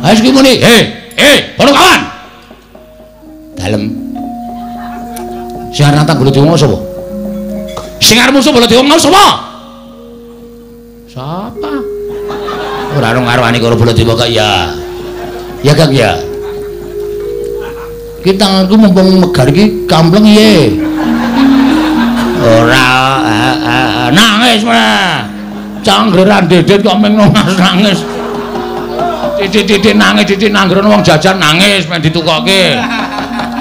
Wis ki muni. Para kawan. Dalem. Sing arep nantang Baladewa mau sapa? Sing arep musuh Baladewa mau sapa? Sapa? Ora ono ngarwani karo Baladewa kok ya. Ya Kang ya. Kita aku mumpung megar iki kampleng iye. Ora nangis mah. Canggeran dedet kok meng nangis. Titik nangis titik nanggrono wong jajan nangis men ditukokke.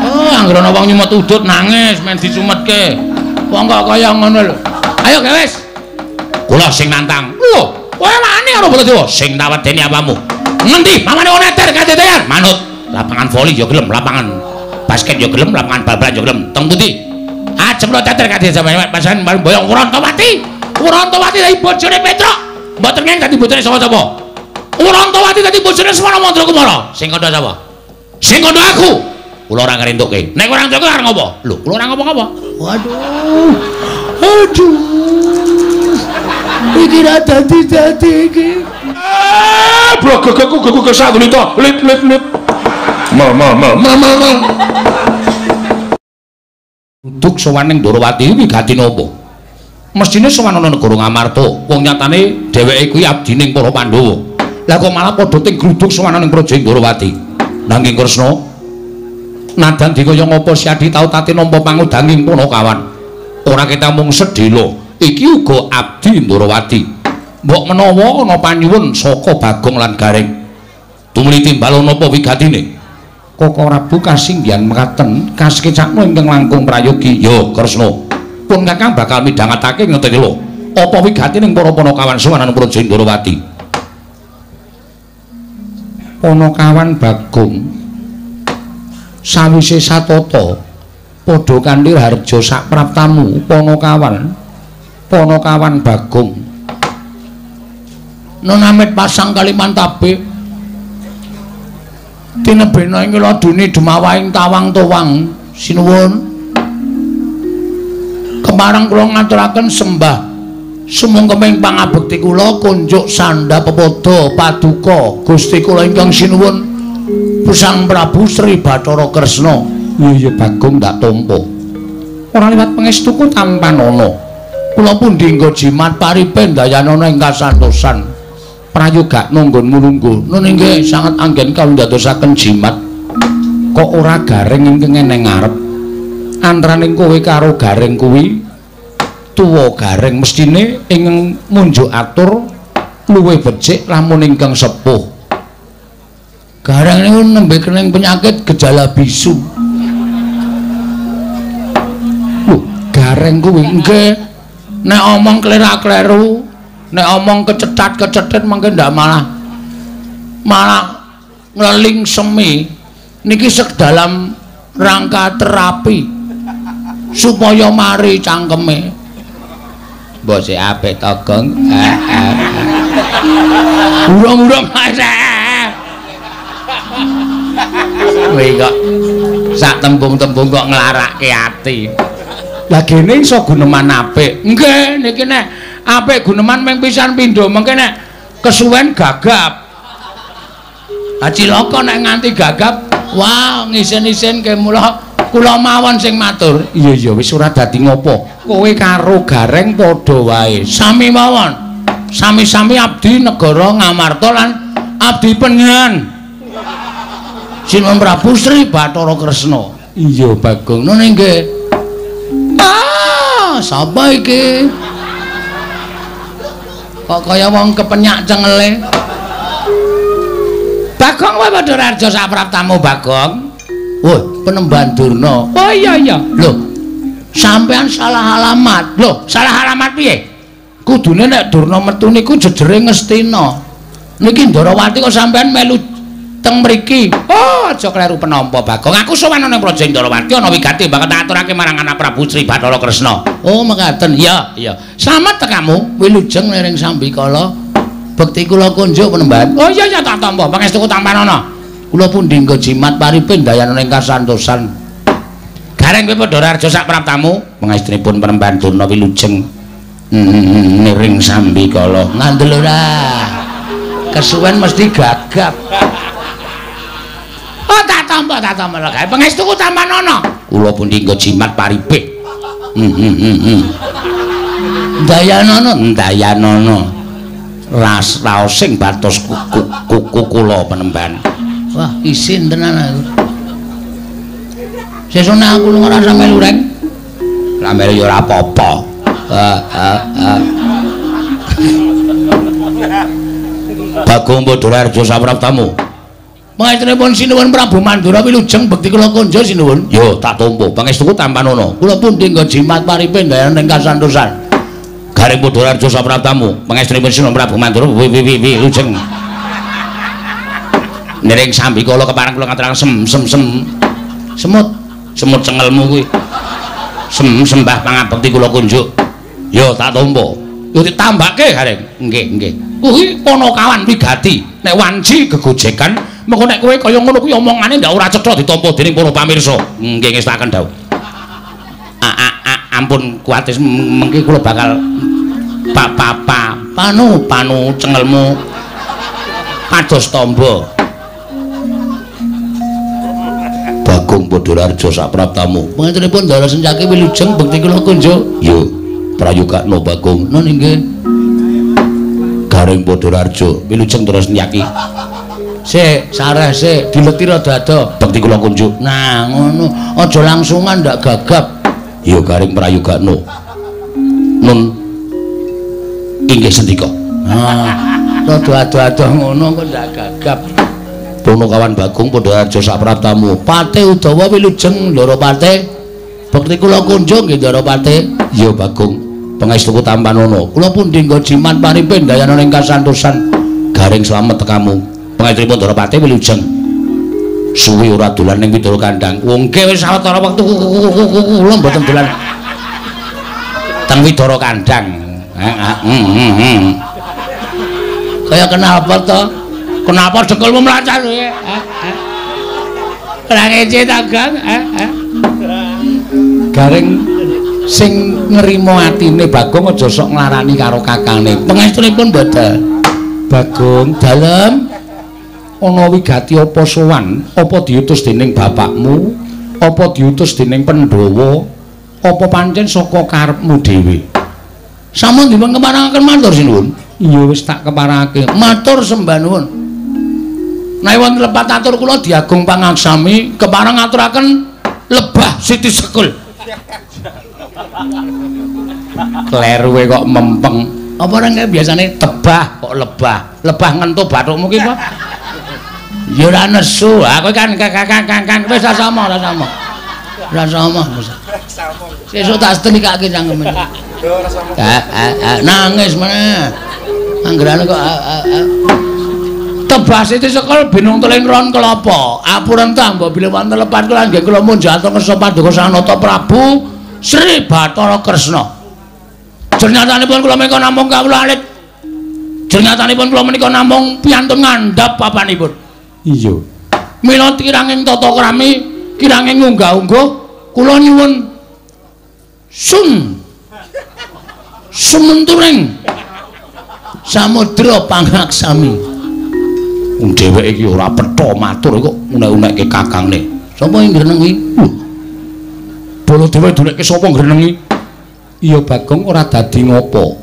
Oh, anggrono wong nyumet udut nangis men disumetke. Wong kok kaya ngono lho. Ayo wis. Kula sing nantang. Lho, kowe wani karo Baladewa sing tak wedeni apamu? Ngendi? Pamane ono neter kadetean. Manut. Lapangan voli ya gelem, lapangan basket ya gelem, lapangan bal-balan ya gelem. Teng pundi? Ajeng lo teter kadhe sampeyan pasan boyong Wurantawati. Wurantawati dadi bojone Petruk. Mboten ngene dadi bojone sapa-sapa. Wurantawati dadi bojone Semana Mandrakumara. Sing kandha sapa? Sing kandha aku. Kula ora ngrentukke. Nek ora ngrentukke arep ngopo? Lho, kula ora ngapa-ngapa. Waduh. Aduh. Iki ra dadi iki. Blogegku geku kesatune to. Lip. Mal. Uduk sowan ning Ndarawati iki wigati napa? Mesthine sowan ana negara Ngamarta. Wong nyatane dheweke kuwi abdining para Pandhawa. Lah kok malah padha ting gluduk sowan ning Praja Ndarawati. Nanging Kresna nadan dikaya ngapa si Adi tau tate nampa pangudanging Punakawan. Ora kita mung sedhela, iki uga abdi Ndarawati. Mbok menawa ana panyuwun saka Bagong lan Gareng. Tumuli timbal napa wigatine? Koko Prabu kasinggihan mekaten kasekecakno ingkang langkung prayogi. Ya Kresna. Pun Kakang bakal midhangetake ngeten lho. Apa wigatine para Punakawan sowan Praja Ndarawati? Punakawan Bagong sawise satata padha kanthi harja sak praptamu Punakawan Bagong nonamit pasang kaliman tabe tinebena ing ladune Demawahing tawang towang sinuwun kemareng kula ngaturaken sembah sumengkeming pangabekti kula kunjuk sandha pepoda paduka Gusti kula ingkang sinuwun Sang Prabu Sri Bathara Kresna. Iya Bagong ndak tampa. Ora liwat pangestuku tampan ana. Kula pundi nggo jimat paripen dayanana ing kasantosan. Prayoga nunggonmu lungguh. Nun inggih sanget anggen kawula ndadosaken jimat. Kok ora Gareng ingkang eneng ngarep. Antaraning kowe karo Gareng kuwi tuwa Gareng mestine ing munjuk atur luwih becik lamun ingkang sepuh. Gareng niku nembe kening penyakit gejala bisu. Lho, Gareng kuwi nggih nek omong klerak-kleru, nek omong kecethat-kecethet mengke ndak malah ngleling semi. Niki sedalam rangka terapi supaya mari cangkeme. Mbok sik apik to, Gong. Urung-urung kowe kok sak tembung-tembung kok nglarake ati. Lah gene iso guneman apik. Nggih, niki nek apik guneman mung pisan pindho, mengke nek kesuwen gagap. Ha cilaka nek nganti gagap, wah ngisen-isen ke mula kula mawon sing matur. Iya wis ora dadi ngopo. Kowe karo Gareng padha wae. Sami mawon. Sami-sami abdi negara Ngamarta lan abdi pengen. Sinuwun Prabu Sri Bathara Kresna. Iya Bagong. Nun nggih. Sapa iki? Kok kaya wong kepenyak cengele. Bagong kowe padha raja sak praptamu Bagong. Wah, Penemban Durna. Oh iya. Lho. Sampean salah alamat. Lho, salah alamat piye? Kudune nek Durna metu niku jejere Ngastina. Niki Ndarawati kok sampean melu teng mriki. Oh, aja kleru penampa Bagong. Aku sowan nang Praja Ndarawati ana wigati bakal tak aturake marang anak Prabu Sri Bathara Kresna. Oh, mekaten. Iya. Slamet tekamu, wilujeng lering sambikala. Bekti kula kunjuk Penemban. Oh iya tak tampa. Pangestuku tampan ana. Kula pundi nggo jimat paripen dayanana ing kasantosan. Gareng kowe padha raja sak praptamu, pangestunipun Penemban Durna wilujeng niring sambikala. Ngandel ora. Kesuwen mesti gagap. tampa gawe pangestuku tampan ana. Kula pundi nggo jimat paripik. Dayanono. Raos sing batos kuku kula penemban. Wah, isin tenan aku. Sesuk nek aku ora rasa melu rek. Lah melu ya ora apa-apa. Bagong Bodorarjo sapraptamu. Pangestripun sinuwun Prabu Mandura wilujeng bekti kula konjo sinuwun. Yo tak tampa. Pangestuku tampan ana. Kula pundi nggo jimat paripin dayan ing kasantosan. Garing Bodorarjo sapraptamu. Pangestripun sinuwun Prabu Mandura wilujeng. Nering sambi kula kepareng kula ngaturaken semut cengelmu kuwi. Sembah pangabekti kula kunjuk. Yo tak tampa. Yo ditambake garing. Nggih. Kuwi ana kawan wigati. Nek wanci gegojekan, mengko nek kowe kaya ngono kuwi omongane ndak ora cetha ditampa dening para pamirsa. Nggih ngestaken dawuh. Ampun kuatis mengki kula bakal panu cengelmu pados tamba. Bagong Bodorarjo sapraptamu. Panjenenganipun Ndara Sencaki wilujeng bekti kula kunjuk. Yo, prayogakno Bagong. Nun inggih. Garing Bodorarjo wilujeng Ndara Sencaki. Sik, sareh sik, dileti rada-rada bekti kula kunjuk. Nah, ngono. Aja langsungan ndak gagap. Yo garing prayogakno. Nun inggih sendika. Rada-rada ngono kok ndak gagap. Pono kawan Bagong Bodorarjo sapraptamu. Pate Udawa wilujeng Ndara Pate. Bekti kula kunjung nggih Ndara Pate. Ya Bagong, pangestuku tampan ana. Kula pundi nggo jimat paripin dayana ing kasantosan. Garing slamet tekamu. Pangestripun Ndara Pate wilujeng. Suwi ora dolan ning Widara Kandhang. Wong ke wis sawetara wektu kula mboten dolan teng Widara Kandhang. Kaya kenapa to? Kenapa dengkulmu melancah kowe? Ora ngece ta, Gang? Garing sing nrimo atine Bagong aja sok nglarani karo kakange. Pangestunipun badhe. Bagong, dalem ana wigati apa sowan? Apa diutus dening bapakmu? Apa diutus dening Pandhawa? Apa pancen saka karepmu dhewe? Sampun dipun keparengaken matur sinuwun. Iya wis tak keparengake. Matur sembah nuwun. Nek wonten lepat atur kula Diagung Pangaksami kepareng ngaturaken lebah Siti Sekul. Kleru kok mempeng. Apa ora biasane tebah kok lebah. Lebah ngentuh bathukmu ki apa? Ya ora nesu. Aku kan wis sama. Ora sama. Sesuk tak setrikake cangkeme. Nangis meneh. Anggerane kok tebas Siti Sekul binung teling ron kelapa. Apuren ta mbok bilih wonten lepat kula nggih kula munjat kersa Paduka Sanata Prabu Sri Bathara Kresna. Jernyatanipun kula menika namung kawula alit. Jernyatanipun kula menika namung piantun ngandhap papanipun. Iya. Mila kiranging tata krami, kiranging unggah-ungguh kula nyuwun sumenturing Samudra Pangaksami. Dheweke iki ora petha matur kok unek-unekke kakangne. Sapa sing ngrenengi? Baladewa dunekke sapa ngrenengi? Iya Bagong ora dadi ngopo.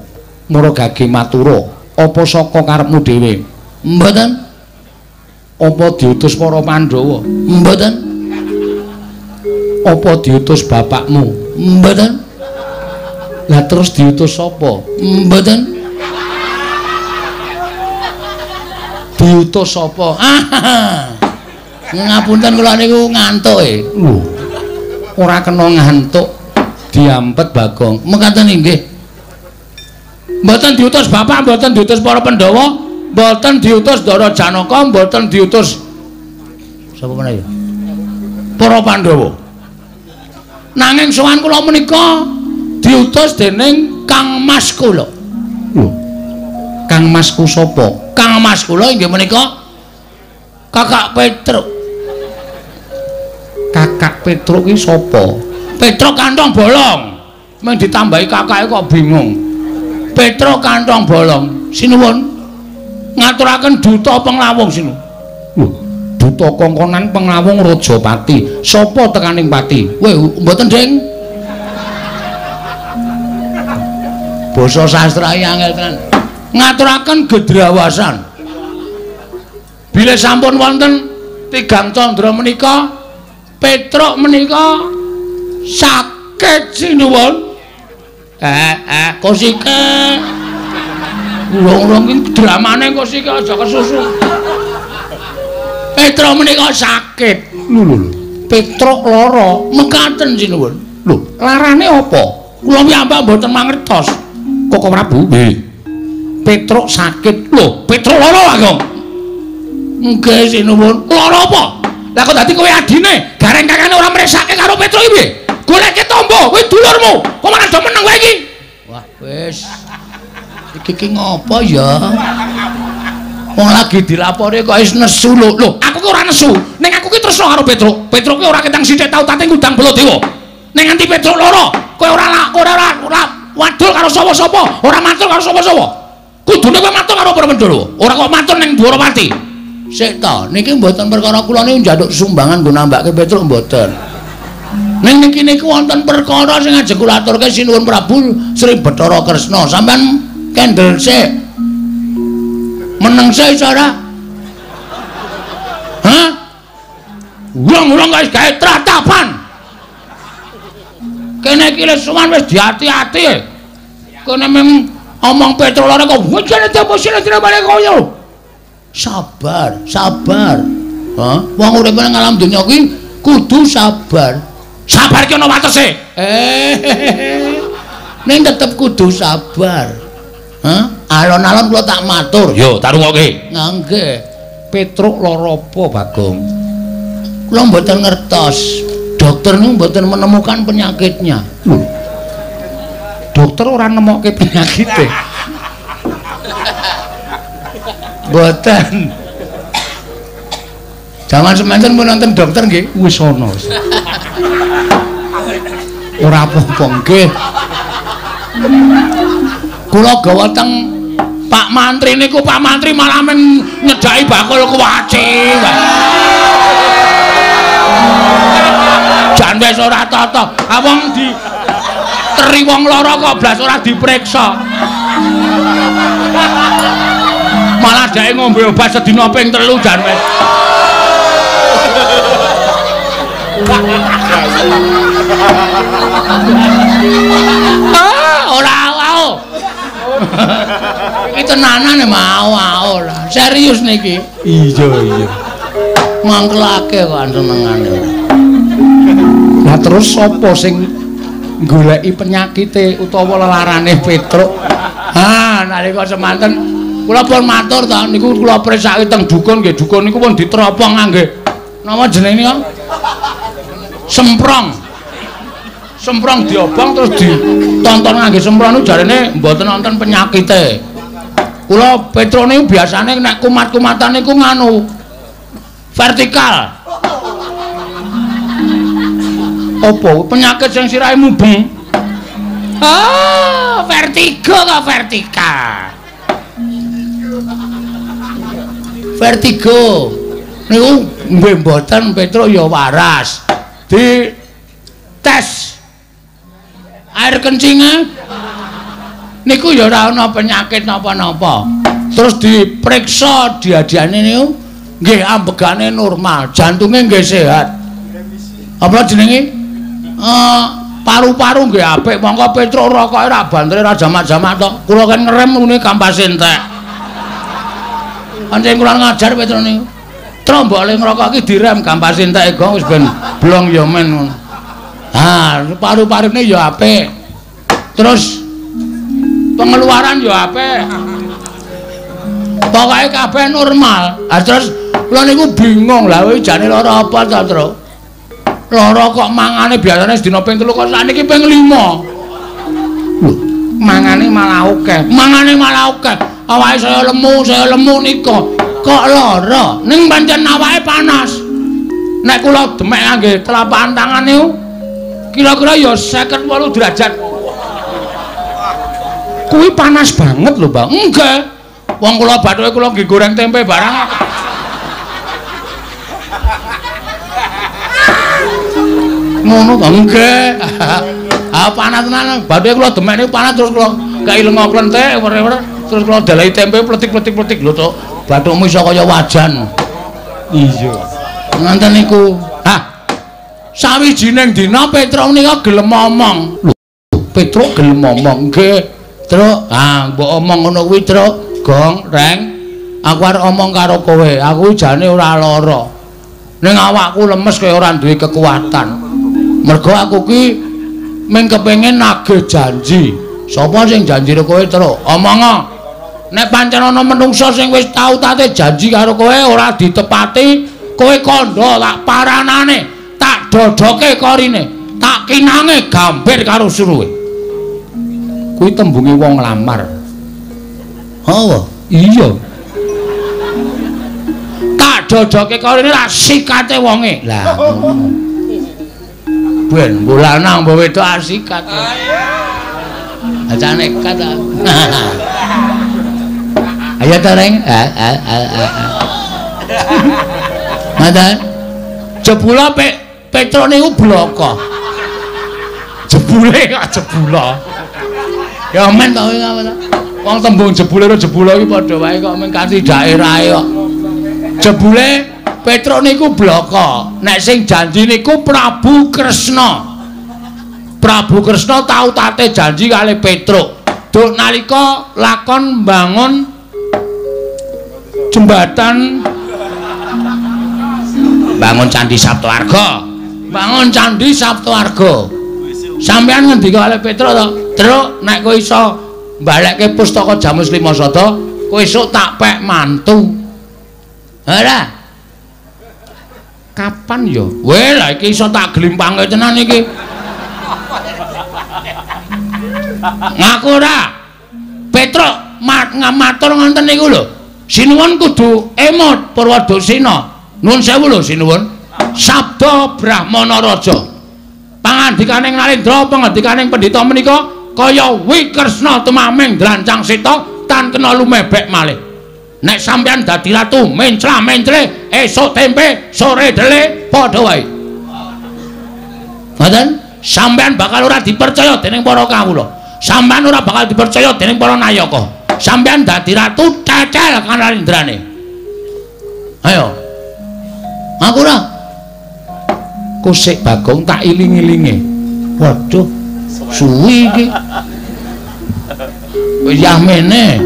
Mura gage matura, apa saka karepmu dhewe? Mboten. Apa diutus para Pandhawa? Mboten. Apa diutus bapakmu? Mboten. Lah terus diutus sapa? Mboten. Diutus sapa? Ngapunten kula niku ngantuk e. Ora kena ngantuk. Diampet Bagong. Mekaten inggih. Mboten diutus bapak, mboten diutus para Pandhawa, mboten diutus Ndara Janaka, mboten diutus sapa meneh ya? Para Pandhawa. Nanging sowan kula menika diutus dening Kang Mas kula. Kang Masku sapa? Kang Mas kula inggih menika Kakak Petruk. Kakak Petruk iki sapa? Petruk kantong bolong. Mung ditambahi kakake kok bingung. Petruk kantong bolong. Sinuwun ngaturaken duta penglawung sinuwun. duta kongkonan pengawung Rajapati. Sapa tekaning pati? Weh, mboten, Ding. Basa sastra angel tenan. Ngaturaken gedrawasan. Bilih sampun wonten tigang candra menika, Petruk menika sakit sinuwun. Kosike. Urung-urung iki dramane kosike aja kesusu. Petruk menika sakit. Lho. Petruk lara, mekaten sinuwun. Lho, larane apa? Kula piyambak mboten mangertos. Koko Prabu. Nggih. Petruk sakit. Lho, Petruk lara, Agong. Nggih sinuwun. Lara apa? Lah kok dadi kowe adine, gareng kakane ora mresake karo Petruk iki piye? Goleke tombo, kowe dulurmu. Kok malah do meneng kowe iki? Wah, wis. Iki ngopo ya? Wong lagi dilapori kok wis nesu lho. Lho, aku ki ora nesu. Ning aku ki tresno karo Petruk. Petruk ki ora ketang sithik tau tate ngundang Baladewa. Ning nganti Petruk lara, kowe ora wadul karo sapa-sapa, ora matur karo sapa-sapa. Kudune kowe matur karo para Pandhawa. Ora kok matur ning Dwarawati. Sik to, niki mboten perkara kula niku njaluk sumbangan nggo nambahke Petruk mboten. Ning niki niku wonten perkara sing ajeng kula aturke sinuwun Prabu Sri Bathara Kresna. Sampeyan kendel sik. Meneng sik cara. Hah? Wong-wong guys gawe tratapan. Kene iki wis suwan wis diati-ati. Kene mung omong Petruk lara kok wajane temposine dirembane koyo. Sabar. Hah? Wong urip nang alam donya kuwi kudu sabar. Sabar ki ana watese. Ning tetep kudu sabar. Hah? Alon-alon kula tak matur. Yo, tak rungokke. Nggih. Petruk lara apa, Bagong? Kula mboten ngertos. Dokter niku mboten menemukan penyakitnya. Dokter ora nemokke penyakite. Mboten. Jaman semanten pun nonton dokter nggih wis ana. Ora apa-apa nggih. Kula gawa teng Pak Mantri niku, Pak Mantri malah men nyedaki bakul kuwaci. Jan wis ora tata. Wong di teri wong lara kok blas ora dipriksa. Malah dhek ngombe obat sedina ping 3 jan wis. Ora wae. Iki tenanan mau lah. Serius niki. Iya. Mangkelake kok senengane. Lah terus sapa sing goleki penyakite utawa lelarane Petruk? Nalika semanten kula pun matur ta niku kula presake teng dukun nggih, dukun niku pun diteropong nggih. Napa jenenge niku? Semprong diobong terus ditonton ngangge semprong niku jarene mboten wonten penyakite. Kula Petruk niku biasane nek kumat-kumatan niku nganu vertikal. Apa penyakit sing sirahe mubeng? Vertigo kok vertikal. Vertigo niku nggih mboten Petruk ya waras. Di tes air kencingnya niku ya ora ana penyakit napa-napa. Terus diperiksa diadiane niku nggih ambegane normal, jantunge nggih sehat. Apa jenenge? Paru-paru nggih apik. Monggo Petruk rokoke ra bantre ra jamak-jamak tok. Kula kan ngerem ngene kampas entek. Pancen kula ngajar Petruk niku. Trombole ngrokok iki direm kampas entek ego wis ben blong ya men ngono. Paru-parune ya apik. Terus pengeluaran ya apik. Pokoke kabeh normal. Terus kula niku bingung lha kowe jane lara apa ta, Tru? Lara kok mangane biasane sedina ping 3 kok sakniki ping 5. Lho, mangane malah akeh. Awake saya lemu nika. Kok lara? Ning pancen awake panas. Nek kula demek ngangge telapak tangan niku kira-kira ya 58 derajat. Kuwi panas banget lho, Bang. Enggak. Wong kula bathuke kula nggih goreng tempe barang. Ngono to nggih. Ah panah tenan. Badhe kula demek niku panah terus kula kaileng klenthek wer-wer terus kula dalahi tempe pletik-pletik lho to. Bathukmu iso kaya wajan. Iya. Nganten niku. Hah. Sawijining dina Petruk nika gelem ngomong. Lho, Petruk gelem ngomong nggih. Truk, mbok omong ngono kuwi, Truk. Gong, Reng. Aku arep omong karo kowe. Aku jane ora lara. Ning awakku lemes kaya ora duwe kekuatan. Mergo aku ki mung kepengin nagih janji. Sapa sing janjine kowe, Truk? Omongo. Nek pancen ana menungsa sing wis tau tate janji karo kowe ora ditepati, kowe kandha tak paranane, tak dodoke korine, tak kinange gambir karo suruhe. Kuwi tembunge wong lamar. Oh, iya. Tak dodoke korine ra sikate wonge. Lah ngono. Ben bulanang mbok wedok asikat. Aja nekat ta. Ayo ta Reng. Mata jebula Petruk niku bloko. Jebule kok jebula. Ya men to ngono. Wong tembung jebule karo jebula iki padha wae kok men kanthi daerahe kok. Jebule Petruk niku bloko. Nek sing janji niku Prabu Kresna. Prabu Kresna tau tate janji kali Petruk. Duk nalika lakon bangun jembatan bangun Candi Saptawarga. Bangun Candi Saptawarga. Sampeyan ngendika kali Petruk to, "Truk, nek kowe iso mbalekke pustaka Jamus Lima Sada, kowe esuk tak pek mantu." Ora. Kapan ya? Weh, lah iki iso tak glimpange tenan iki. Ngaku ora. Petruk matur ngoten niku lho. Sinuwun kudu emot Purwadasena. Nuwun sewu lho sinuwun. Sabda Brahmana Raja. Pangandikaning Narendra, pangandikaning pendhita menika kaya Wikresna tumaming drancang seta tan kena lumebek malih. Nek sampeyan dadi ratu mencla-mencle esuk tempe sore dele padha wae. Ngoten? Sampeyan bakal ora dipercaya dening para kawula. Sampeyan ora bakal dipercaya dening para nayaka. Sampeyan dadi ratu cecel kanarindrane. Ayo. Aku ora. Kusik Bagong tak iling-ilinge. Waduh, suwi iki. Wis yamene.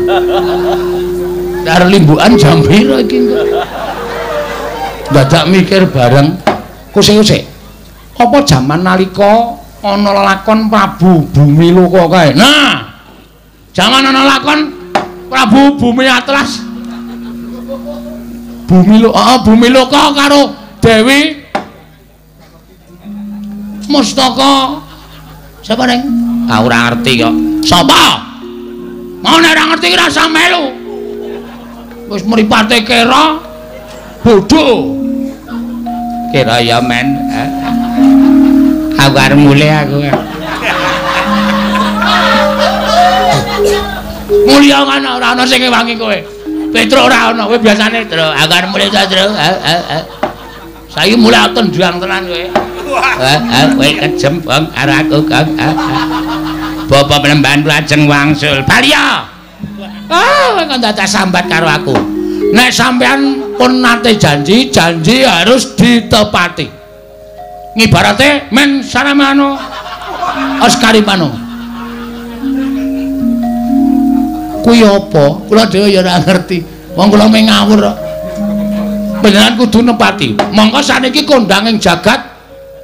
Dar limbukan jam piro iki kok. Dadak mikir bareng. Kusik-kusik. Apa jaman nalika ana lakon Prabu Bumi Loka kae. Nah, jaman ana lakon Prabu Bumi Atlas. Bumi Loka karo Dewi Mustaka. Sapa Reng? Ora ngerti kok. Sapa? Mau nek ora ngerti ki rasa melu. Wis mripate kera bodho. Kera ya men. Aku arep mulih aku. Mulya kan ora ana sing ngewangi kowe. Petruk ora ana, kowe biasane, Truk. Aku arep mulih ta, Truk. Saiki mulih tendang tenan kowe. Kowe kejem bang karo aku, Kang. Bapak Penemban lajeng wangsul. Balya. Kok dadak sambat karo aku. Nek sampean pun nate janji harus ditepati. Ngibarate men saramano Oscaripano. Kuwi apa? Kula dhewe ya ora ngerti. Wong kula mung ngawur kok. Panjenengan kudu nepati. Monggo saniki kondanging jagat,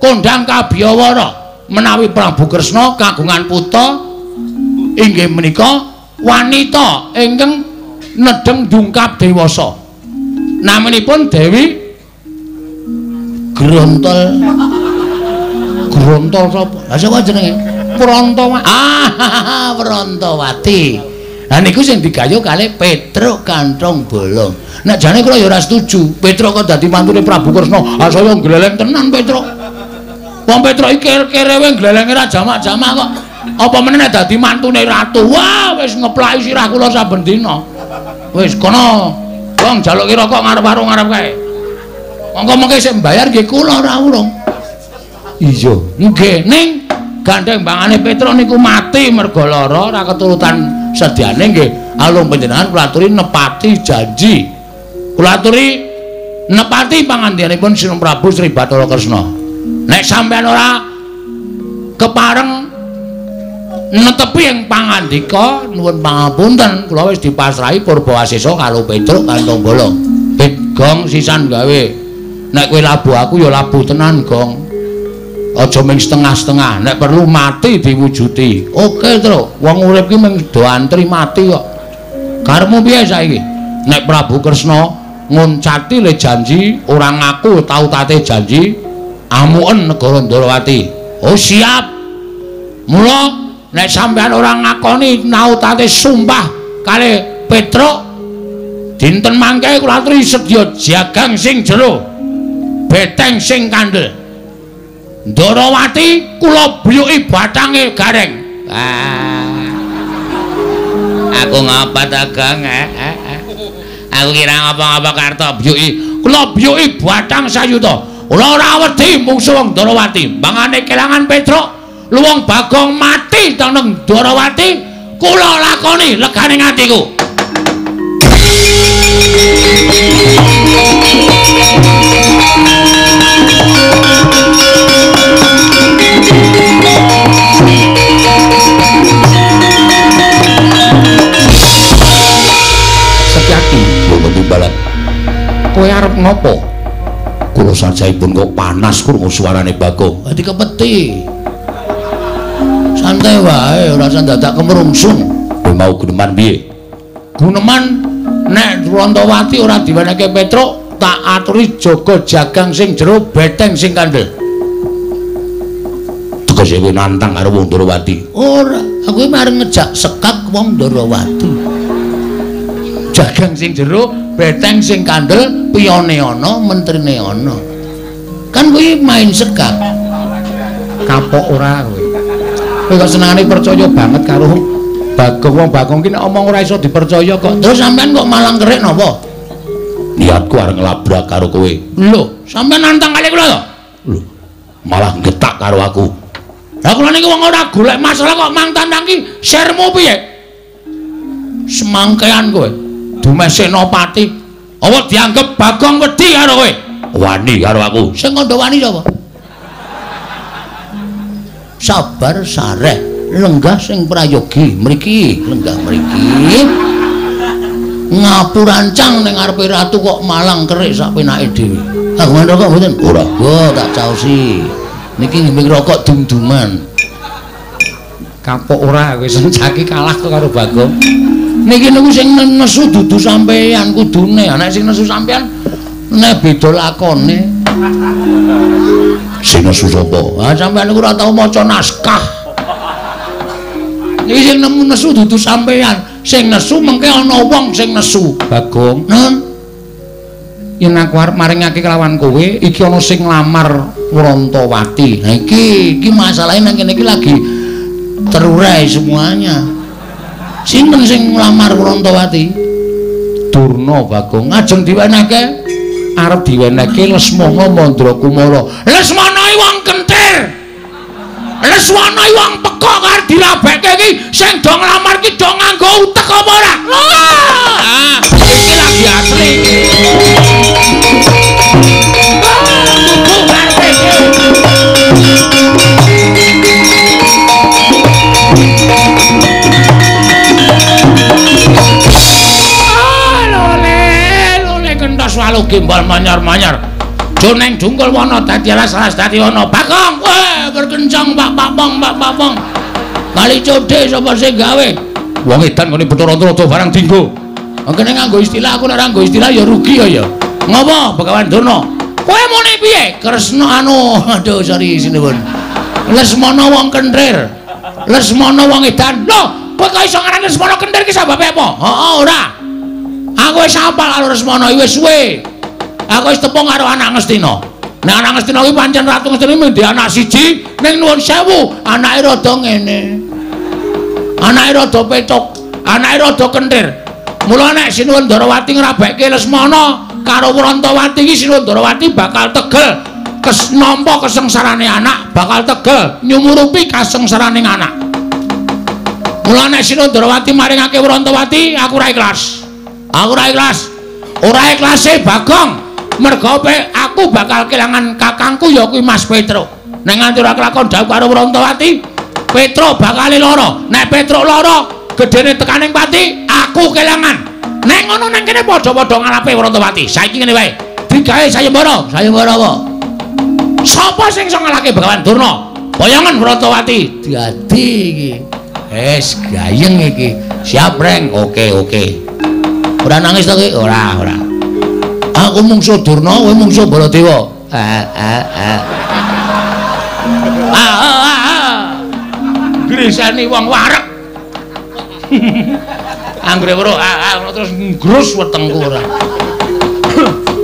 kondang kabiyawara menawi Prabu Kresna kagungan putra inggih menika wanita ingkang nedeng dungkap dewasa. Namanipun Dewi Grontol. Grontol sapa? Lah sapa jenenge? Prantawati. Prantawati. Lah niku sing digayuh kalih Petruk Kanthong Bolong. Nek jane kula ya ora setuju. Petruk kok dadi mantune Prabu Kresna. Ah saya gleleng tenan Petruk. Wong Petruk iki kerewe glelenge ra jamak-jamak kok. Apa meneh nek dadi mantune ratu. Wah, wis ngeplaki sirah kula saben dina. Wis kono. Wong jaluki rokok ngarep warung ngarep kae. Monggo mengke sing mbayar nggih kula ora urung. Iya, nggih ning gandeng bangane Petruk niku mati merga lara ora keturutan sediane nggih. Alung panjenengan kula aturi nepati janji. Kula aturi nepati pangandikanipun Sinung Prabu Sri Bathara Kresna. Nek sampean ora kepareng netepi ing pangandika nuwun pangapunten kula wis dipasrahi Purbawasesa karo Petruk kantong bala. Gong sisan gawe. Nek kowe labuh aku ya labuh tenan, Gong. Aja ming setengah-setengah, nek perlu mati diwujuti. Oke, Truk. Wong urip ki mung do antri mati kok. Karepmu piye saiki? Nek Prabu Kresna ngoncati le janji, ora ngaku tau tate janji, amuken negara Ndarawati. Oh, siap. Mula nek sampean ora ngakoni nautate sumpah kali Petruk, dinten mangke kula aturi sedya jagang sing jero, beteng sing kandel. Ndarawati kula buyuki bathange gareng. Aku ngapa ta, Gang? Aku kira ngapa-ngapa karto buyuki. Kula buyuki bathang sayuta. Kula ora wedi mungsuh wong Ndarawati. Mangane kelangan Petruk, luwung Bagong mati teneng Ndarawati, kula lakoni leganing atiku. Balat. Kowe arep ngopo? Kula sajaipun kok panas krungu suarane Bagong. Dadi kepeti. Santai wae, ora usah dadak kemrungsung. Kowe mau guneman piye? Guneman nek Rantawati ora diwenehke Petruk, tak aturi jaga jagang sing jero, beteng sing kandel. Tegese kowe nantang karo wong Ndarawati. Ora, aku mareng ngejak sekak wong Ndarawati. Jagang sing jero, beteng sing kandel, piyone ana, mentrine ana. Kan kuwi main sekak. Kapok ora kowe. Kowe kok senengane percaya banget karo Bagong. Wong Bagong ki nek omong ora iso dipercaya kok. Terus sampean kok malang kerik napa? Niatku arep nglabrak karo kowe. Lho, sampean nantang kali kula to? Lho, malah getak karo aku. Lah kula niki wong ora golek masalah kok mang tantang ki sirmu piye? Semangkean kowe. Dumes Senopati. Apa dianggep Bagong wedi karo kowe? Wani karo aku. Sing kandha wani sapa? Sabar sareh, lenggah sing prayogi mriki, lenggah mriki. Ngapurancang ning ngarepe ratu kok malang kerik sak penake dhewe. Ah, ngono kok mboten? Ora. Oh, tak caosi. Niki ngiming rokok dum-duman. Kapok ora kowe sencaki kalah karo Bagong. Niki niku sing nesu dudu sampeyan kudune. Nek sing nesu sampeyan nek beda lakone. Sing nesu sapa? Ah sampeyan niku ora tau maca naskah. Niki sing nesu dudu sampeyan. Sing nesu mengke ana wong sing nesu. Bagong. Nun. Yen aku arep maringake kelawan kowe, iki ana sing nglamar Rantawati. Nah iki masalahe nang kene iki lagi terurai semuanya. Sinten sing nglamar Rantawati? Durna, Bagong. Ajeng diwenehke arep diwenehke Lesmana Mandrakumara. Lesmana iki wong kentir. Lesmana iki wong peka karo dirabekke iki sing do nglamar ki do nganggo utek apa ora? Iki lagi asli iki. Walu gimbal manyar-manyar. Joneng dungkul wana dadi alas dadi wana. Bagong, weh berkencang Pak Papong. Kali codhe sapa sing gawe? Wong edan ngene Bathara Rada barang dinggo. Kene nganggo istilah aku nek ora nganggo istilah ya rugi ya. Ngopo Begawan Durna? Kowe muni piye? Kresna aduh sorry sinuwun. Lesmana wong kentir. Lesmana wong edan. Lho, kowe kok iso ngarani Lesmana kentir ki sababe apa? Heeh, ora. Aku wis apal karo Lesmana wis suwe. Aku wis tepung karo anak Ngastina. Nek anak Ngastina kuwi pancen Ratu Ngastina mendhi anak siji, ning nuwun sewu, anake rada ngene. Anake rada petuk, anake rada kentir. Mula nek Sinuwun Ndarawati ngrabekke Lesmana, karo Wrantawati iki Sinondrawati bakal tegel nampa kesengsarane anak, bakal tegel nyumurupi kasengsaraning anak. Mula nek Sinondrawati maringake Wrantawati, aku ora ikhlas. Aku ora ikhlas. Ora ikhlase Bagong. Mergo aku bakal kelangan kakangku ya kuwi Mas Petro. Nek nganti ora kelakon dawuh karo Wrantawati, Petro bakal lara. Nek Petro lara, gedene tekaning pati, aku kelangan. Nek ngono nang kene padha-padha ngalape Wrantawati. Saiki ngene wae. Digawe sayembara. Sayembara apa? Sapa sing iso ngalahke Begawan Durna? Boyongan Wrantawati. Dadi iki. Wis gayeng iki. Siap, Reng. Oke. Ora nangis to iki? Ora. Aku mungsuh Durna, kowe mungsuh Baladewa. Grisani wong wareg. Anggere weruh terus ngrus wetengku ora.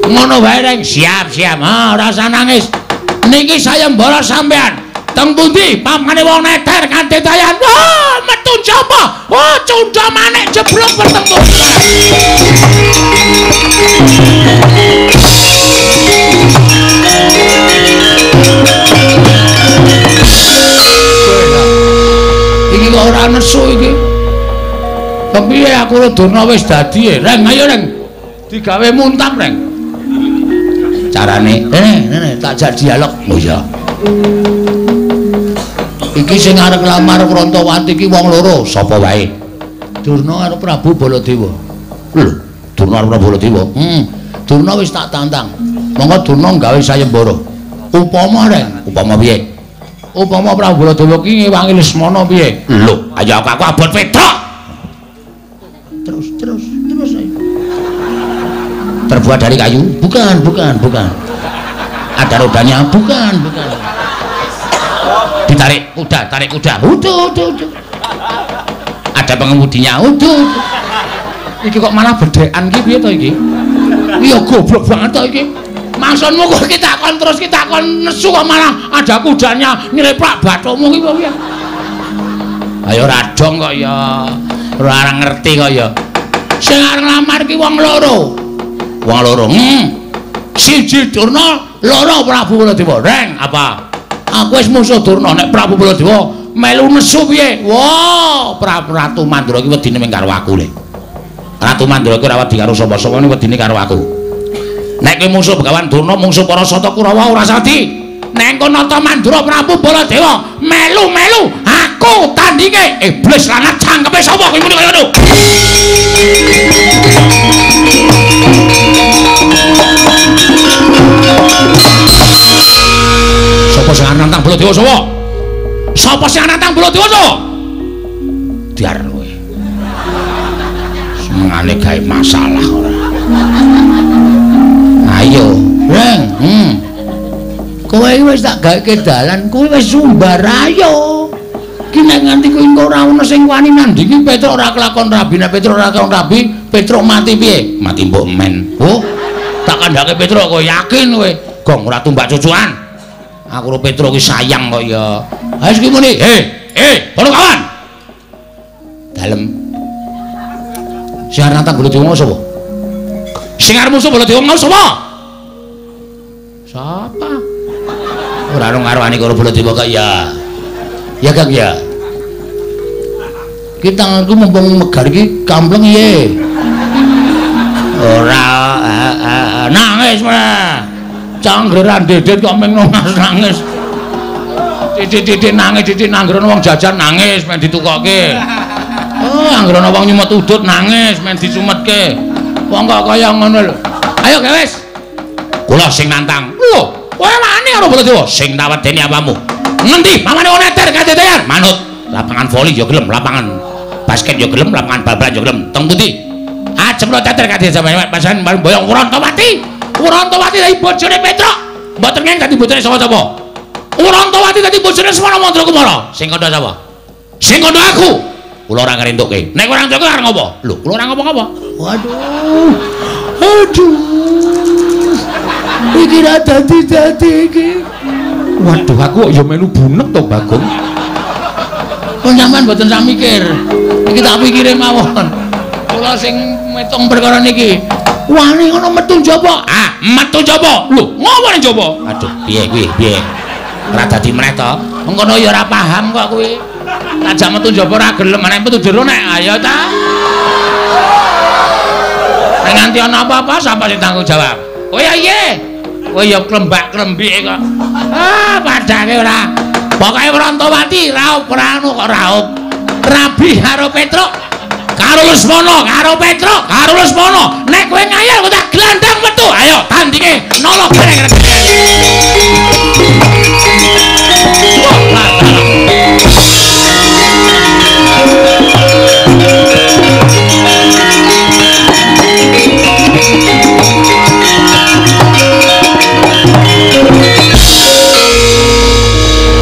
Ngono wae, Reng. Siap. Ora usah nangis. Niki sayembara sampean. Teng pundi pamane wong neter kanthi dayan. Wah, metu japa. Wah, cundha manik jeblok bertempur. Iki kok ora nesu iki. Kepiye aku Durna wis dadi, Reng. Ayo, Reng. Digawe muntap, Reng. Carane, tak jak dialog. Oh iya. Iki sing arep nglamar Wrantawati iki wong loro, sapa wae? Durna karo Prabu Baladewa. Lho, Durna karo Prabu Baladewa. Durna wis tak tantang. Monggo Durna gawe sayembara. Upama, Reng, upama piye? Upama Prabu Baladewa ki ngewangi Lesmana piye? Lho, ayo aku abot Petruk. Terus ayo. Terbuat dari kayu? Bukan. Ada rodanya? Bukan. Ditarik kuda. Udah. Ada pengemudinya? Udah. Iki kok malah bedekan ki piye to iki? Iya goblok banget to iki. Maksudmu kok kita kon nesu kok malah ada kudanya nyreplak bathumu ki piye? Ayo radong kok ya. Ora ngerti kok ya. Sing arep nglamar ki wong loro. Siji Durna, loro Prabu Baladewa. Reng, apa? Aku wis musuh Durna, nek Prabu Baladewa melu nesu piye? Wah, Ratu Mandura ki wedine mung karo aku le. Ratu Mandura ki ora wedi karo sapa-sapa, wedine karo aku. Nek ki musuh Begawan Durna, musuh para Sata Kurawa ora sadi. Nek kono Nata Mandura Prabu Baladewa melu, aku tandinge iblis lanat cangkepe sapa kuwi muni kaya ngono. Sapa sing nantang Baladewa sapa? Sapa sing nantang Baladewa sapa? Diar kowe. Semengane gawe masalah ora. Ayo, Reng. Kowe wis tak gaweke dalan, kowe wis sumbar ayo. Ki nek nganti kowe ora ono sing wani nandingi Petruk ora kelakon rabi, nek Petruk ora kelakon rabi, Petruk mati piye? Mati mbok men. Oh, tak kandhake Petruk kowe yakin kowe? Gong ora tumbak cucukan. Aku karo Petruk ki sayang kok ya. Ha iki muni, kono kawan. Dalem. Sing arep nantang Baladewa sapa? Sing arep musuh Baladewa mau sapa? Sapa? Ora ono ngarwani karo Baladewa kok ya. Ya Kang ya. Ki tanganku mumpung megar iki kampleng ye. Ora nangis mah. Canggeran dedet kok meng nangis. Titik nangis, anggerono wong jajan nangis men ditukokke. Oh, anggerono wong nyumet udut nangis men disumetke. Wong kok kaya ngono lho. Ayo wis. Kula sing nantang. Lho, kowe wani karo Baladewa sing tawedeni apamu? Ngendi pamane wong neter kadetean? Manut. Lapangan voli ya gelem, lapangan basket ya gelem, lapangan bal-balan ya gelem. Teng pundi? Ajeng lo teter kadhe sampeyan pasan boyong Wrantawati. Wrantawati dadi bojone Petruk. Mboten ngen dadi bojone sapa-sapa. Wrantawati dadi bojone Semana Mandra Kumara. Sing kandha sapa? Sing kandha aku. Kula ora ngrentukke. Nek ora ngrentukke arep ngopo? Lho, kula ora ngopo-ngopo. Aduh. Iki ra dadi iki. Waduh, aku kok ya melu bunek to, Bagong. Kok nyaman mboten sak mikir. Iki tak pikire mawon. Kula sing mitung perkara niki. Wani ngono metu njaba. Ah, metu njaba. Lho, ngopo ning njaba? Aduh, piye kuwi? Piye? Ora dadi meneh to. Ngono ya ora paham kok kuwi. Ajak metu njaba ora gelem, nek metu jero nek ayo ta. Nek nganti ana apa-apa sapa sing tanggung jawab? Oh ya iye. Oh ya klembak-klembik kok. Ah, padane ora. Pokoke Wrantawati raup anu kok raup. Rabi karo Petruk. Karo Lesmana, karo Petruk, karo Lesmana. Nek kowe ngayal kok tak glandang metu. Ayo tandinge nolok greng.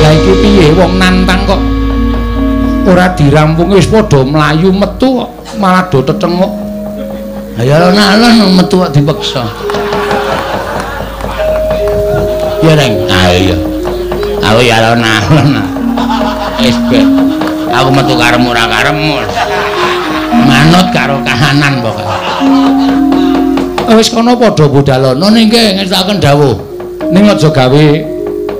Lah iki piye wong nantang kok ora dirampung wis padha mlayu metu kok malah do tetenguk. Ya alon-alon metu kok dipeksa. Ya Reng, ayo. Aku ya alon-alon. Wis aku metu karemu ora karemu. Manut karo kahanan pokoke. Wis kono padha budalono ningke ngestaken dawuh. Ning aja gawe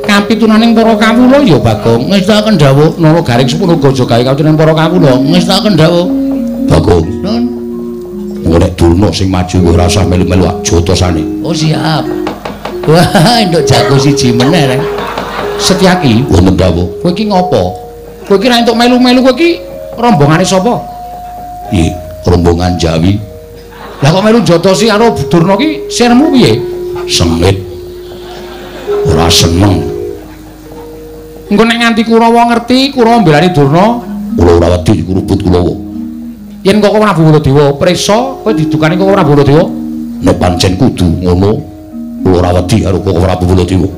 kapitunaning para kawula ya Bagong ngestaken dawuh nara garing sepunuga aja gawe kapitunaning para kawula ngestaken dawuh Bagong nun nek Durna sing maju ora usah melu-melu jotosane. Oh siap. Wah nduk jago siji meneh Reng. Setyaki wonten dawuh kowe iki ngopo? Kowe iki ra entuk melu-melu kowe iki rombongane sapa? Nggih rombongan Jawi. Lah kok melu jotosi karo Durna ki sirmu piye? Sengit ora seneng. Engko nek nganti Kurawa ngerti, Kurawa mbelani Durna, kula ora wedi kurubut Kurawa. Yen kok Prabu Baladewa prisa, kowe didukani kok Prabu Baladewa? Nek pancen kudu ngono, kula ora wedi karo kok Prabu Baladewa.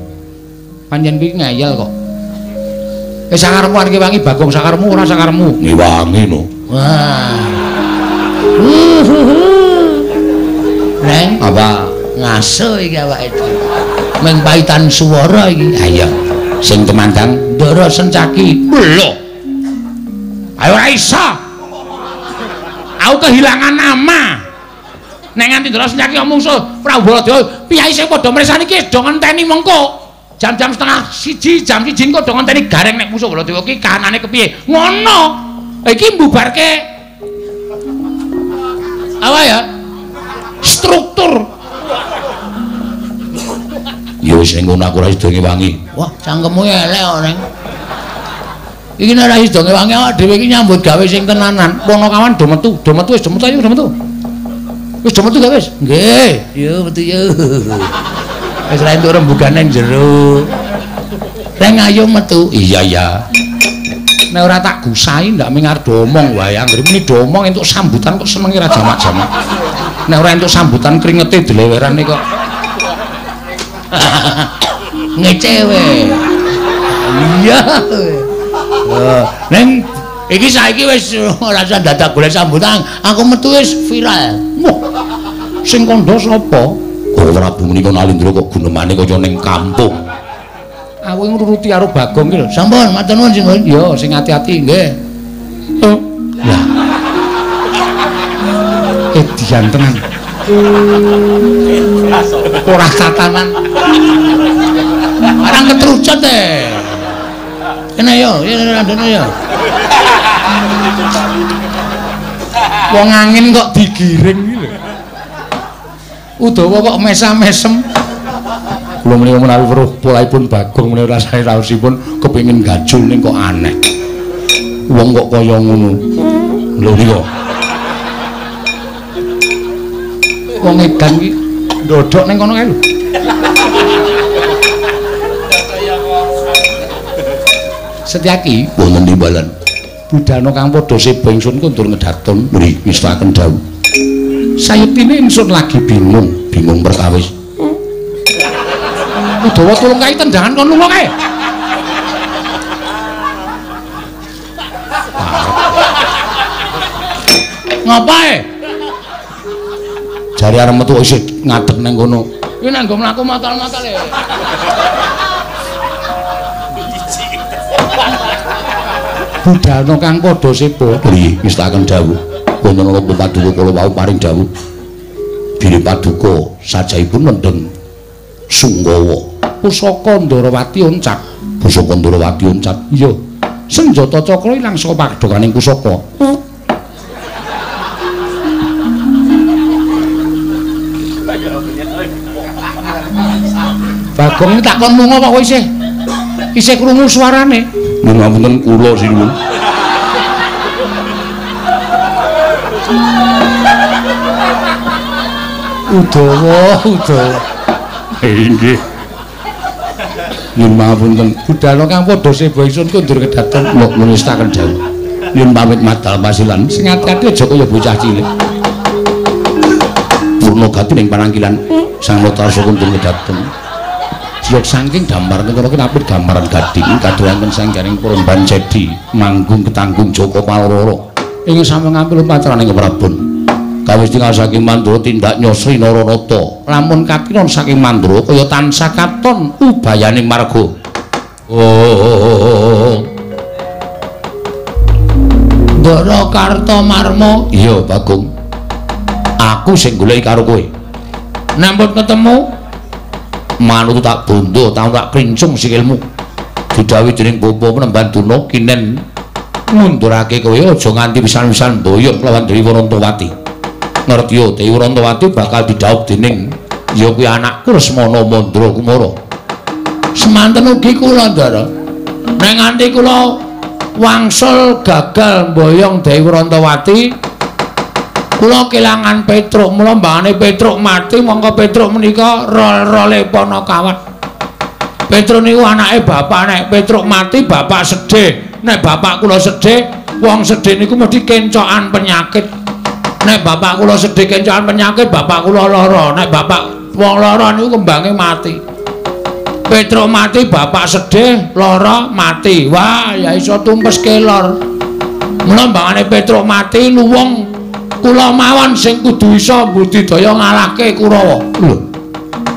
Pancen kuwi ngayal kok. Sakaremu arep wangi Bagong sakaremu ora sakaremu. Ngewangi no. Wah. Neng apa ngaso iki awake dhewe. Meng paitan swara iki. Ayo. Sing temandang Ndara Sencaki. Lho. Ayo ora iso. Aku kehilangan nama. Nek nganti Ndara Sencaki omongso Prabu Baladewa, piyai sing padha mresani iki do ngenteni mengko. Jam-jam setengah 1, jam 1 engko do ngenteni gareng nek musuh Baladewa iki kahanane kepiye. Ngono. Iki mbubarke apa ya? Struktur. Ya wis ngono aku ora sida ngewangi. Wah, cangkemmu elek kok, Neng. Iki nek ora sida ngewangi awak dhewe iki nyambut gawe sing tenanan. Ponokawan do metu wis do metu ayo do metu. Wis do metu gak wis? Nggih. Yo metu yo. Wis ra entuk rembugan nang jero. Reng ayo metu. Iya ya. Nek ora tak gusahi ndak mengar do omong wae. Anggere muni do omong entuk sambutan kok senenge ra jamak-jamak. Nek ora entuk sambutan kringete deleweran kok. Ngecewe. Iya. Neng iki saiki wis ora usah dadak golek sambutan, aku metu wis viral. Wah. Sing kandha sapa? Ora Prabu menika Nalindra kok gunemane kaya ning kampung. Aku ngruruti karo Bagong iki lho. Sampun, matur nuwun sing ya sing ati-ati nggih. Lah. Edian tenan. Ora satanan. Arang ketrucut kene yo, ndene yo. Wong angin kok digiring iki lho. Udawa kok mesam-mesem. Kula menika menawi weruh polaipun Bagong menika rasane raosipun kepengin gajul ning kok aneh. Wong kok kaya ngono. Lho niku. Wong edan iki ndodhok ning kono kae lho. Setyaki wonten timbalan. Budana kang padha seba ingsun kundur ngedaton mriki ngestaken dawuh. Sayeptine ingsun lagi bingung perkawis. Udawa tulung kae tendangan kono lunga kae. Ngapae? Jare arep metu isih ngadeg nang kono. Iki nang nggo mlaku matal-matal e. Budana kang padha seba. Nggih, ngestaken dawuh. Wonten ana paduka kula wau paring dawuh. Biri Paduka sajaipun mendeng Sunggawa pusaka Ndarawati oncat. Pusaka Ndarawati oncat. Iya. Senjata cakra ilang saka padokaning pusaka. Bagong tak kon lunga kok isih krungu suarane. Nun ngapunten kula sinuwun. Udawa. Nggih. Nun ngapunten budal kang padha seba isun kundur kedaton mok nulistaken dawuh. Nyun pamit madal pasilan sing ati-ati aja kaya bocah cilik. Purna gati ning panangkilan sang Lotarsa kundur kedaton. Jog saking damar kira kinapit gambaran gading kadhewanken sanggaring Purban Cedi manggung ketanggung Joko Paloro ing sami ngampil patraning Prabon kawis tinggal saking Mandura tindak nyosri Naranata lamun kapinon saking Mandura kaya tansah katon ubayaning marga Ndara Kartomarma iya Bagong aku sing goleki karo kowe nampun ketemu manut tak bondo tau tak krincung sikilmu didhawuhi dening bapa penemban Duna kinen mundurake kowe aja nganti pisan-pisan mboyong lawan Dewi Wrantawati ngerti yo Dewi Wrantawati bakal didhawuh dening ya kuwi anakku Lesmana Mandra Kumara semanten ugi kula Ndara nek nganti kula wangsul gagal mboyong Dewi Wrantawati kula kelangan Petruk mula mbangane Petruk mati mongko Petruk menika role Panakawat. Petruk niku anake bapak nek Petruk mati bapak sedih. Nek bapak kula sedih, wong sedih niku mesti kencokan penyakit. Nek bapak kula sedih kencokan penyakit, bapak kula lara. Nek bapak wong lara niku kembange mati. Petruk mati, bapak sedih, lara, mati. Wah, ya iso tumpes kelor. Mula mbangane Petruk mati luwung kula mawon sing kudu iso budidaya ngalahke Kurawa. Lho.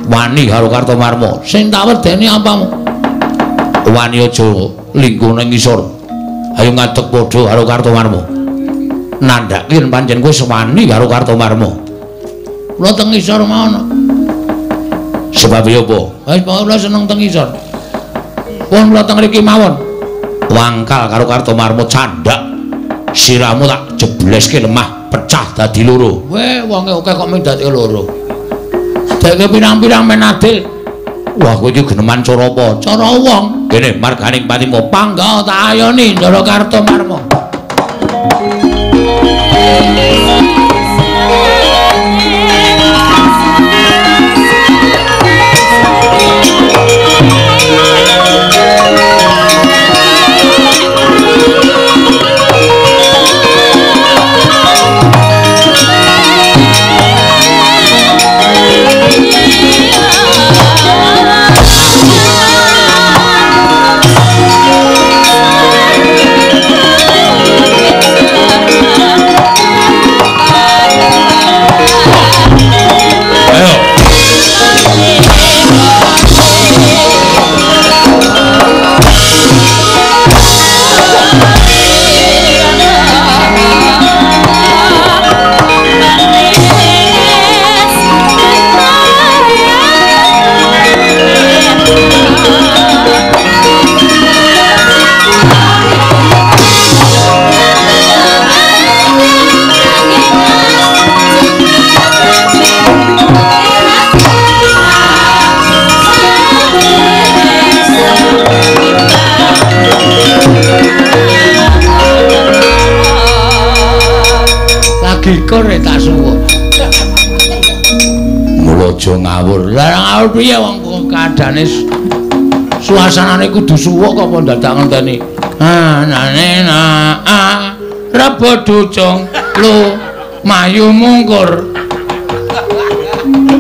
Wani karo Kartomarma. Sing tak wedeni apamu? Wani aja lingkuh ning ngisor. Ayo ngadeg padha karo Kartomarma. Nandhake yen pancen kowe sewani karo Kartomarma. Kula teng ngisor mawon. Sebab ya apa? Wis kula seneng teng ngisor. Pun kula teng mriki mawon. Wangkal karo Kartomarma candhak. Siramu tak jebleske lemah. Pecah dadi loro. Weh, wonge akeh kok mung dadi loro. Deke pirang-pirang men adil. Wah, kowe iki geneman cara apa? Cara wong. Kene marganing patimu pangga tak ayoni Ndara Kartomarma. Gikur tak suwun. Mula aja ngawur. Lah ngawur piye wong kadane suasanane kudu suwuk kok dadak ngenteni. Nane rebo ducung lu mayu mungkur.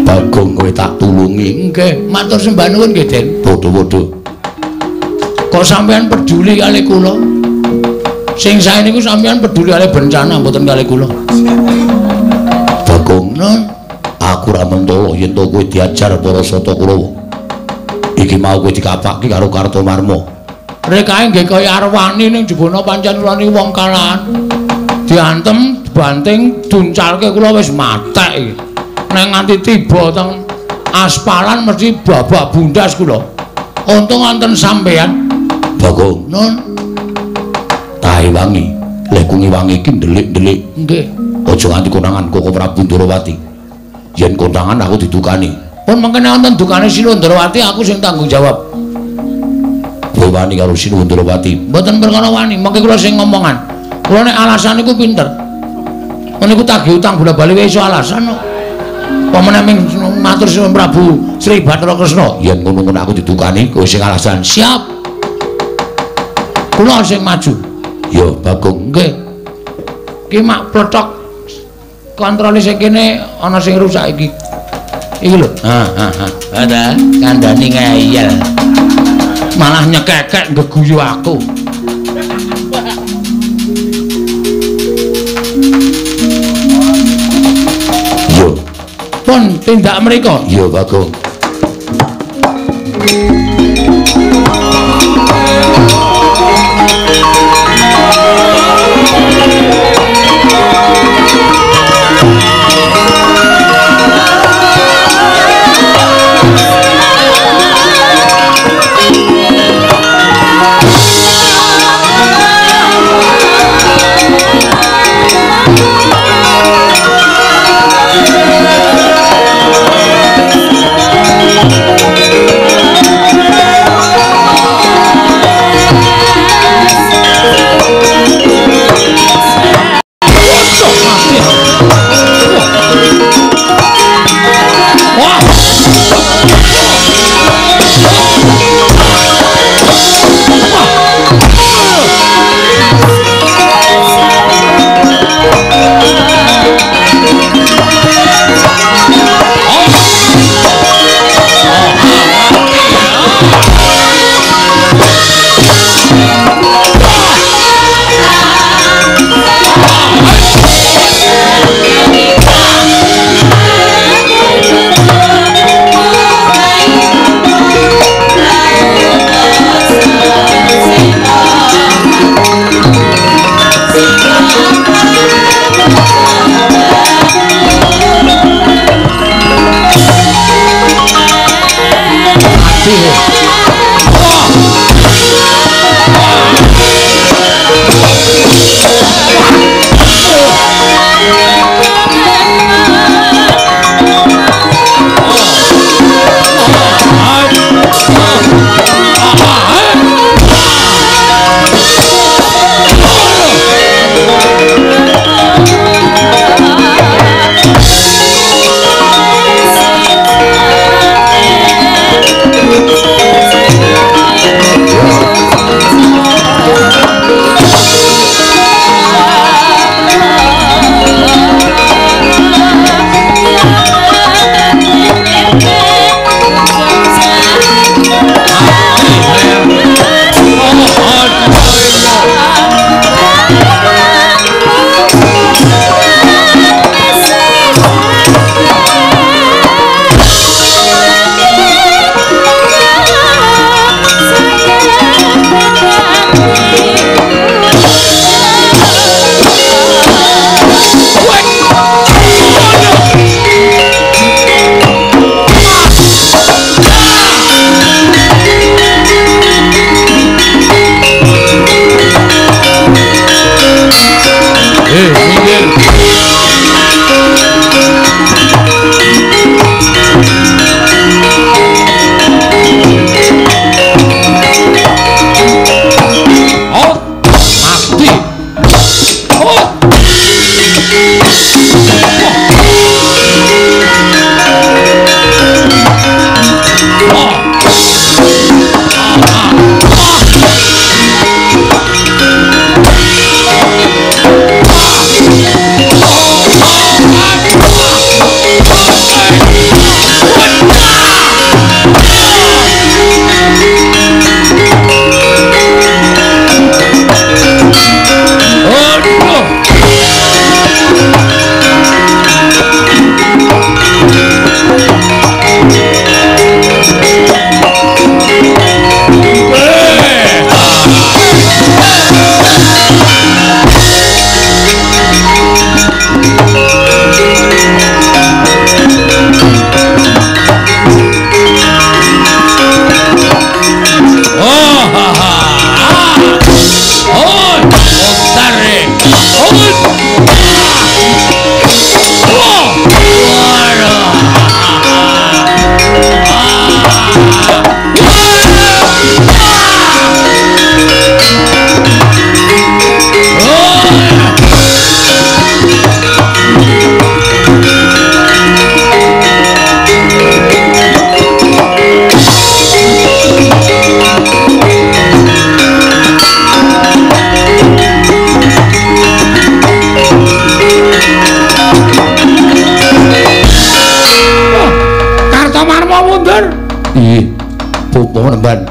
Bagong kowe tak tulungi. Nggih, matur sembah nuwun nggih, Den. Bodho-bodho. Kok sampean peduli kali kula? Sing sae niku sampeyan peduli kali bencana mboten kali kula. Bagong, Nun, aku ra mentolo yen to kowe diajar para sata Kurawa. Iki mau kowe dikapake karo Kartomarma. Rek kae nggih kaya arwani ning jebana pancen kula niki wong kalahan. Diantem, banting, duncalke kula wis matek iki. nek nganti tiba teng aspalan mesti babak bundas kula. Untung wonten sampean. Bagong, nun. Tahe wangi. Lek kuwi wangi iki ndelik-ndelik. Nggih. Aja nganti konangan Koko Prabu Ndrawati. Yen konangan aku didukani. Pun mangkene wonten dukane Sinu Ndrawati aku sing tanggung jawab. Kowe wani karo Sinu Ndrawati. Mboten perkara wani, mangke kula sing ngomongan. Kula nek alasan niku pinter. Meniku tagih utang bola-bali wae iso alasan kok. Pamane ming matur Sinu Prabu Sri Bathara Kresna, yen ngono-ngono aku didukani kowe sing alasan. Siap. Kula sing maju. Ya, Bagong, nggih. Ki mak plothok kontrole sing kene ana sing rusak iki. Iki lho. Ada kandhani ngeyel. Malah nyekekek ngeguyu aku. Yo. Pun tindak mriko. Yo, Bagong. Prabu Panembahan.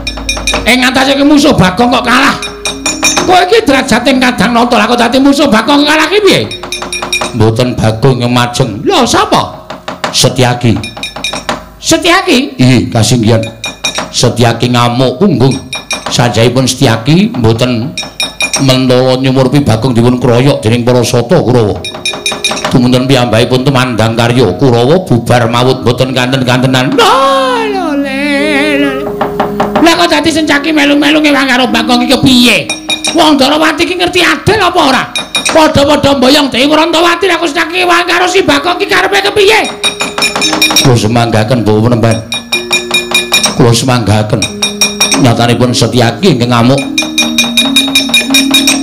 Ing ngatasé musuh Bagong kok kalah. Kowe iki derajate kadang nata lha kok dadi musuh Bagong kalah ki piye? Mboten Bagong yang majeng. Lho sapa? Setyaki. Setyaki? Iya, kasinggihan. Setyaki ngamuk punggung. Sajaipun Setyaki mboten mentala nyumurupi Bagong dipun kroyok dening para sata Kurawa. Tumunten piyambakipun tumandang karya Kurawa bubar mawut mboten kanten-kantenan. Lah kok dadi Setyaki melu-melu ngewang karo Bagong iki piye? Wong Darawati iki ngerti adil apa ora? Padha-padha mboyong Dewi Wrantawati aku Setyaki ngewang karo si Bagong iki karepe kepiye? Kula semanggaken Bapak Panembahan. Kula semanggaken. Nyatanipun Setyaki ingkang ngamuk.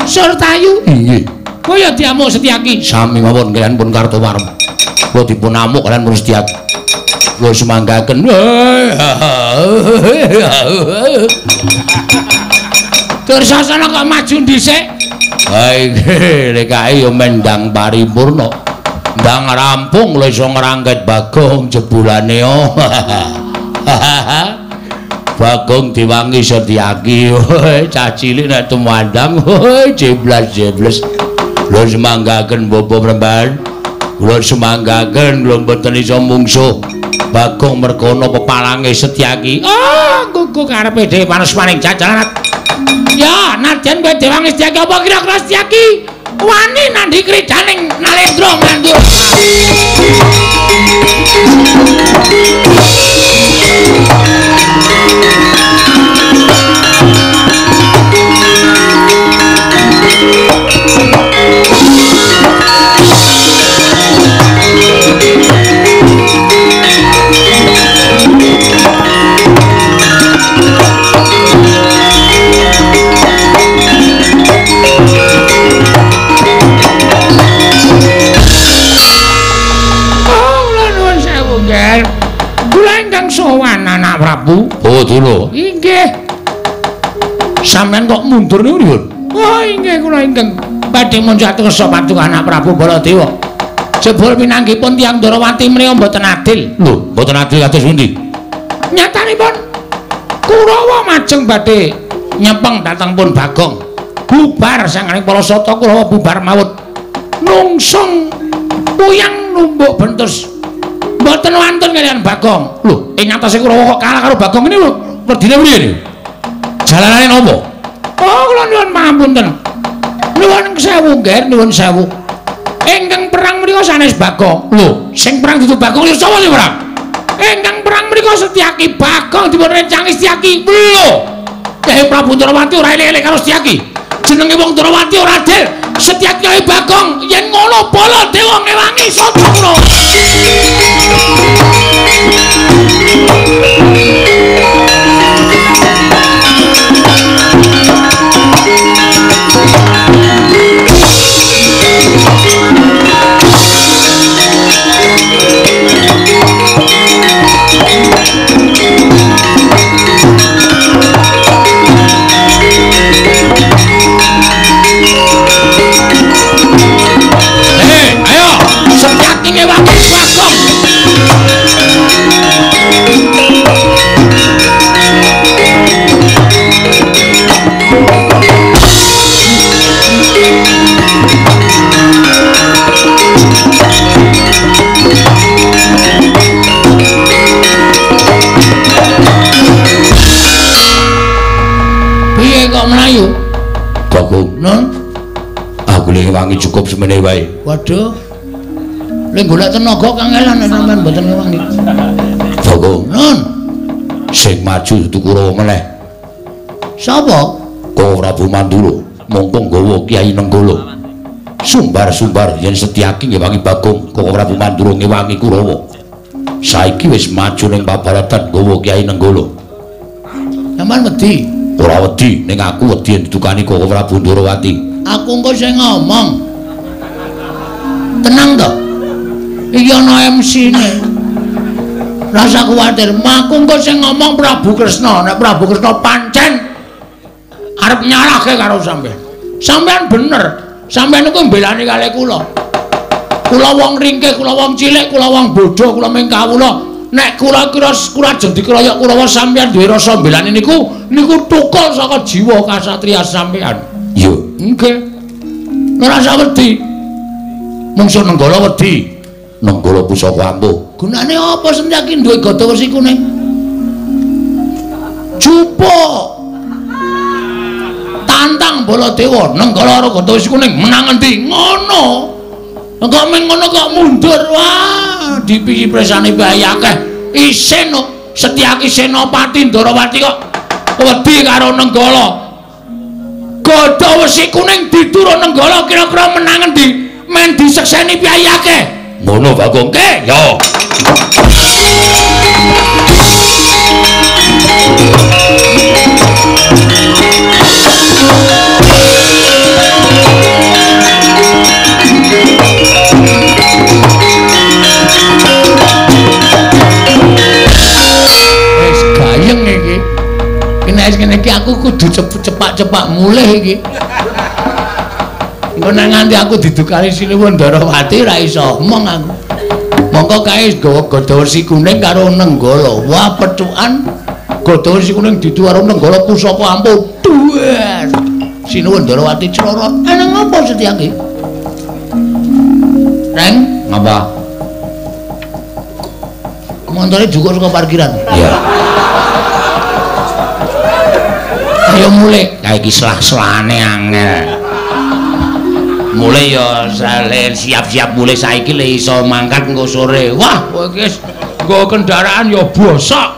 Surtayu? Nggih. Kaya diamuk Setyaki. Sami mawon kaliyan pun Kartowarma. Kula dipun amuk kaliyan pun Setyaki. Kula semanggaken. Dursasana kok maju dhisik. Ha iki lekae ya mendang paripurna. Ndang rampung lho iso ngrangket Bagong jebulane. Bagong diwangi Setyaki. Cah cilik nek tumandang jeblas-jebles. Kula semanggaken Bapak Panembahan. Kula semanggaken kula mboten iso mungsuh Bagong merga ana pepalange Setyaki. Kuku karepe dhewe paneswaning jajaran. Ya, nadyan kowe diwangi Setyaki apa kira-kira Setyaki wani nandhi kridaning Nalendra mandur. Sowan anak Prabu. Oh, dulu. Inggih. Sampeyan kok mundur niku pripun? Oh, inggih kula ingkang badhe muncatus patung anak Prabu Baladewa. Jebul pinanggipun tiyang Darawati mriya mboten adil. Lho, mboten adil kados pundi? Nyatanipun Kurawa majeng badhe nyepeng dhateng pun Bagong. Bubar sanganing para sata Kurawa bubar mawut. Nungsung puyang numbuk bentus. Mboten wonten kaliyan Bagong. Lho, ing atase Kurawa kok kalah karo Bagong ini lho. Werdine priye niku? Jalanane napa? Oh, kula nyuwun pangapunten. Nuwun sewu, nggih, nuwun sewu. Ingkang perang mriku sanes Bagong. Lho, sing perang dudu Bagong lho sapa sing perang? Ingkang perang mriku Setyaki. Bagong dipun rencangi Setyaki. Lho. Dewi Prabu Darawati ora elek-elek karo Setyaki. Jenenge wong Darawati ora adil. Setyaki kaya Bagong yen ngono Baladewa ngewangi sapa kula. Melayu Bagong non aku lagi wangi cukup semene wae. Waduh lagi golek tenaga kangelan sampean mboten ngewangi Bagong non sing maju dudu Kurawa meneh sapa? Prabu Mandura mongko nggawa Kyai Nenggala sumbar-sumbar yen Setyaki ngewangi Bagong Prabu Mandura ngewangi Kurawa saiki wis maju ning Pabaratan nggawa Kyai Nenggala. Sampeyan wedi? Ora wedi, ning aku wedi yen ditukani kok Prabu Darawati. Aku engko sing ngomong. Tenang to. Iki ana MC-ne. Rasa kuwatir, aku engko sing ngomong Prabu Kresna. Nek Prabu Kresna pancen arep nyalahke karo sampean. Sampean bener. Sampean niku mbelani kalih kula. Kula wong ringkih, kula wong cilik, kula wong bodho, kula ming kawula. nek kula ajeng dikeroyok Kurawa sampeyan duwe rasa mbelani niku tukul saka jiwa kasatria sampeyan. Iya, nggih. Ora usah wedi. Mungsuh Nenggala wedi. Nenggala pusaka ampuh. Gunane apa Setyaki duwe gada wesi kuning? Jupuk. Tantang Baladewa, Nenggala karo gada wesi kuning menang endi? Ngono. Kok meng ngono kok mundur. Wah, dipiyi presane bayi akeh. Isin Setyaki Senopati Ndarawati kok wedi karo Nenggala. Gada wesi kuning diturun Nenggala kira-kira menang endi? Men disekseni piyai akeh. Ngono Bagong ke? Yo. Wis gayeng iki. Kene iki aku kudu cepak-cepak mulih iki. Engko nang nganti aku didukani Sinuwun Ndarawati ra iso omong aku. Monggo kae gawa gada wesi kuning karo Nenggala. Wah, pecukan gada wesi kuning didu karo Nenggala pusaka ampuh. Duer. Sinuwun Ndarawati crorot. Eneng apa Setyaki? Reng, ngapa? Montore juga saka parkiran. Iya. Ayo mulai. Kayak iki selah-selane angel. Mulai ya siap-siap mulai saiki le iso mangkat engko sore. Wah, kowe iki nggo kendaraan ya bosok.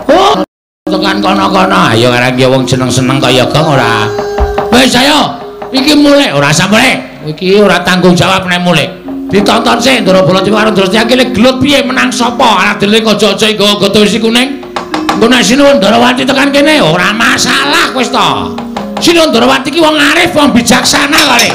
Oh, tekan kono-kono. Ayo arek ya wong seneng-seneng kaya gong ora. Wis ayo. Iki mulai ora usah mulai. Iki ora tanggung jawab nek mulai. Ditonton sik Ndara Baladewa karo Ndara Setyaki le gelut piye menang sapa? Adele aja-aja nggo gada wesi kuning. Engko nek Sinuwun Ndarawati tekan kene ora masalah wis to. Sinuwun Ndarawati ki wong arif, wong bijaksana kali.